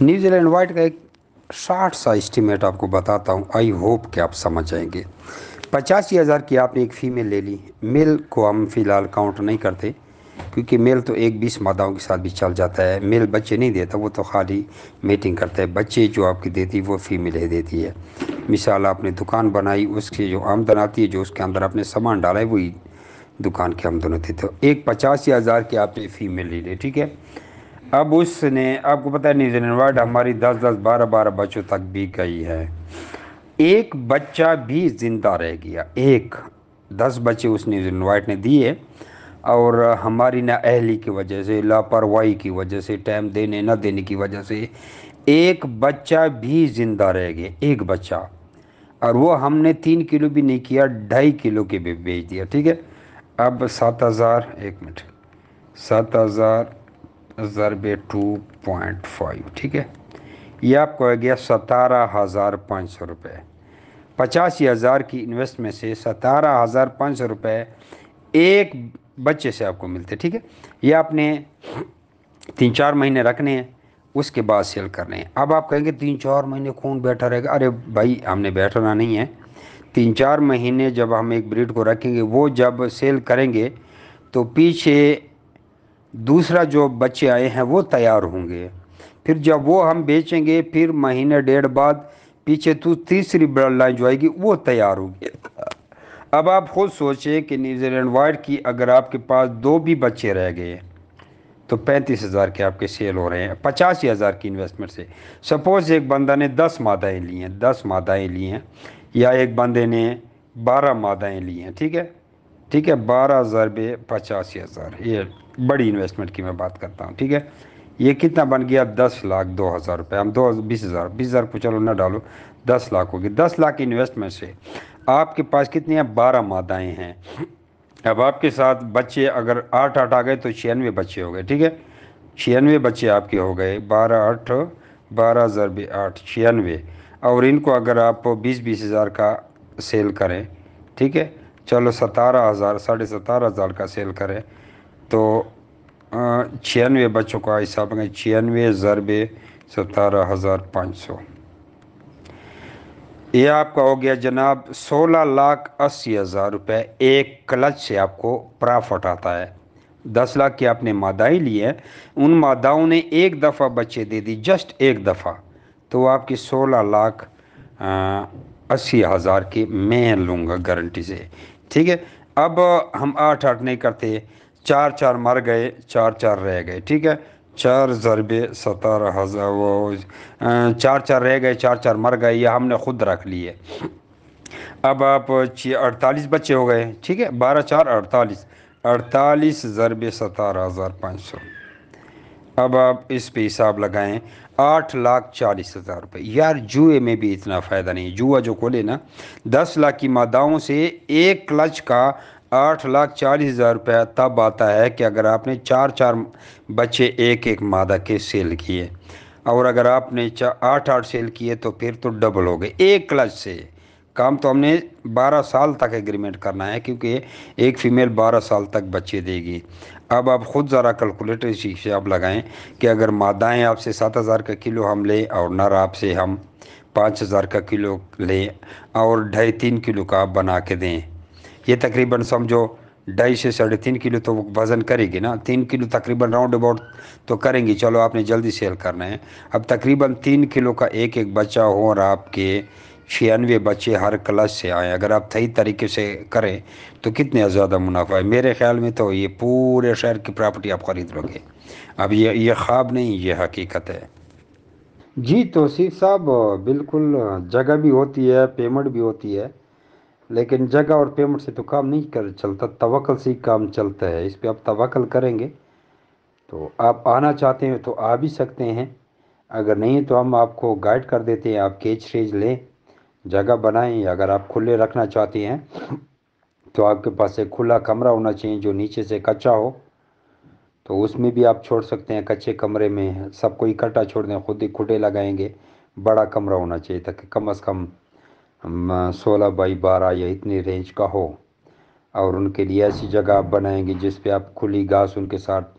New Zealand white کا ایک short سا اسٹیمیٹ آپ کو بتاتا ہوں، آئی ہوپ کہ آپ سمجھ جائیں گے۔ 85,000 کی آپ نے ایک فیمیل لے لی، میل کو ہم فی الحال کاؤنٹ نہیں کرتے کیونکہ میل تو 20 ماداؤں کے ساتھ بھی چل جاتا ہے، میل بچے نہیں دیتا، وہ تو خالی میٹنگ کرتا ہے، بچے جو آپ کی دیتی وہ فیمیل ہی دیتی ہے۔ مثال آپ نے دکان بنائی، اس کی جو آمدن آتی ہے، جو اس کے اندر آپ نے سامان ڈالا ہے، وہی دکان کی آمدن ہوتی ہے۔ تو ایک 85,000 کی آپ نے فیمیل لے لی، ٹھیک ہے۔ اب اس نے، آپ کو پتہ ہے نیوزی لینڈ وائٹ ہماری 10 12 بچوں تک بھی گئی ہے، ایک بچہ بھی زندہ رہ گیا، 10 بچے اس نیوزی لینڈ وائٹ نے دیے، اور ہماری نااہلی کی وجہ سے، لاپرواہی کی وجہ سے، ٹائم دینے نہ دینے کی وجہ سے ایک بچہ بھی زندہ رہ گیا، ایک بچہ، اور وہ ہم نے 3 کلو بھی نہیں کیا، 2.5 کلو کے بھی بیچ دیا، ٹھیک ہے۔ اب 7,000، ایک منٹ، 7,000 ضرب 2.5، ٹھیک ہے، یہ آپ کو آ گیا 17,500 روپے۔ 85,000 کی انویسٹمنٹ سے 17,500 روپے ایک بچے سے آپ کو ملتے، ٹھیک ہے۔ یہ آپ نے 3 4 مہینے رکھنے ہیں، اس کے بعد سیل کرنے ہیں۔ اب آپ کہیں گے 3 4 مہینے کون بیٹھا رہے گا؟ ارے بھائی، ہم نے بیٹھنا نہیں ہے، 3 4 مہینے جب ہم ایک بریڈ کو رکھیں گے، وہ جب سیل کریں گے تو پیچھے دوسرا جو بچے آئے ہیں وہ تیار ہوں گے، پھر جب وہ ہم بیچیں گے، پھر مہینے ڈیڑھ بعد پیچھے تو تیسری بلڈ لائن جو آئے گی وہ تیار ہوگی۔ اب آپ خود سوچیں کہ نیوزی لینڈ وائٹ کی اگر آپ کے پاس 2 بھی بچے رہ گئے تو 35,000 کے آپ کے سیل ہو رہے ہیں 85,000 کی انویسٹمنٹ سے۔ سپوز ایک بندہ نے 10 مادائیں لی ہیں، 10 مادائیں لی ہیں، یا ایک بندے نے 12 مادائیں لی ہیں، ٹھیک ہے، ٹھیک ہے، 12 ضرب 85,000، یہ بڑی انویسٹمنٹ کی میں بات کرتا ہوں، ٹھیک ہے۔ یہ کتنا بن گیا؟ 10,02,000 روپے، ہم 20,000 کو چلو نہ ڈالو، 10 لاکھ ہوگی۔ 10 لاکھ کی انویسٹمنٹ سے آپ کے پاس کتنی ہیں؟ 12 مادائیں ہیں۔ اب آپ کے ساتھ بچے اگر 8 آ گئے تو 96 بچے ہو گئے، ٹھیک ہے، 96 بچے آپ کے ہو گئے، 12 8، 12 ضرب 8، 96، اور ان کو اگر آپ 20,000 کا سیل کریں، ٹھیک ہے، چلو 17,000، 17,500 کا سیل کریں تو 96 بچوں کا حساب میں 96 ضرب 17,500، یہ آپ کا ہو گیا جناب 16,80,000 روپے ایک کلچ سے آپ کو پرافٹ آتا ہے۔ 10 لاکھ کی آپ نے مادائیں لی ہیں، ان ماداؤں نے ایک دفعہ بچے دے دی، جسٹ ایک دفعہ، تو وہ آپ کی 16,80,000 کی میں لوں گا گارنٹی سے، ٹھیک ہے۔ اب ہم 8 نہیں کرتے، 4 4 مر گئے، 4 4 رہ گئے، ٹھیک ہے، 4 ضرب 17,000، وہ 4 4 رہ گئے، 4 4 مر گئے، یہ ہم نے خود رکھ لیے۔ اب آپ 48 بچے ہو گئے، ٹھیک ہے، 12 4 48، 48 ضرب 17,500، اب آپ اس پہ حساب لگائیں، 8,40,000 روپے۔ یار جوئے میں بھی اتنا فائدہ نہیں، جوا جو کھولے نا، 10 لاکھ کی ماداؤں سے ایک کلچ کا 8,40,000 روپے تب آتا ہے کہ اگر آپ نے 4 4 بچے ایک ایک مادہ کے سیل کیے، اور اگر آپ نے 8 8 سیل کیے تو پھر تو ڈبل ہو گئے ایک کلچ سے۔ کام تو ہم نے 12 سال تک ایگریمنٹ کرنا ہے، کیونکہ ایک فیمیل 12 سال تک بچے دے گی۔ اب آپ خود ذرا کیلکولیٹر حساب لگائیں کہ اگر مادائیں آپ سے 7,000 کا کلو ہم لیں اور نر آپ سے ہم 5,000 کا کلو لیں اور 2.5 3 کلو کا آپ بنا کے دیں، یہ تقریباً سمجھو 2.5 سے 3.5 کلو تو وہ وزن کرے گی نا، 3 کلو تقریباً راؤنڈ اباؤٹ تو کریں گی، چلو آپ نے جلدی سیل کرنا ہے۔ اب تقریباً 3 کلو کا ایک ایک بچہ ہو اور آپ کے 96 بچے ہر کلچ سے آئیں، اگر آپ صحیح طریقے سے کریں تو کتنے زیادہ منافع ہے۔ میرے خیال میں تو یہ پورے شہر کی پراپرٹی آپ خرید لو گے۔ اب یہ خواب نہیں، یہ حقیقت ہے۔ جی توصیف صاحب، بالکل جگہ بھی ہوتی ہے، پیمنٹ بھی ہوتی ہے، لیکن جگہ اور پیمنٹ سے تو کام نہیں چلتا، توکل سے ہی کام چلتا ہے۔ اس پہ آپ توکل کریں گے تو آپ آنا چاہتے ہیں تو آ بھی سکتے ہیں، اگر نہیں تو ہم آپ کو گائیڈ کر دیتے ہیں، آپ کیچ ریج لیں، جگہ بنائیں، یا اگر آپ کھلے رکھنا چاہتے ہیں تو آپ کے پاس ایک کھلا کمرہ ہونا چاہیے جو نیچے سے کچا ہو، تو اس میں بھی آپ چھوڑ سکتے ہیں، کچے کمرے میں سب کو اکٹھا چھوڑ دیں، خود ہی کھٹے لگائیں گے، بڑا کمرہ ہونا چاہیے تاکہ کم از کم 16 x 12 یا اتنی رینج کا ہو، اور ان کے لیے ایسی جگہ آپ بنائیں گے جس پہ آپ کھلی گھاس ان کے ساتھ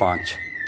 5,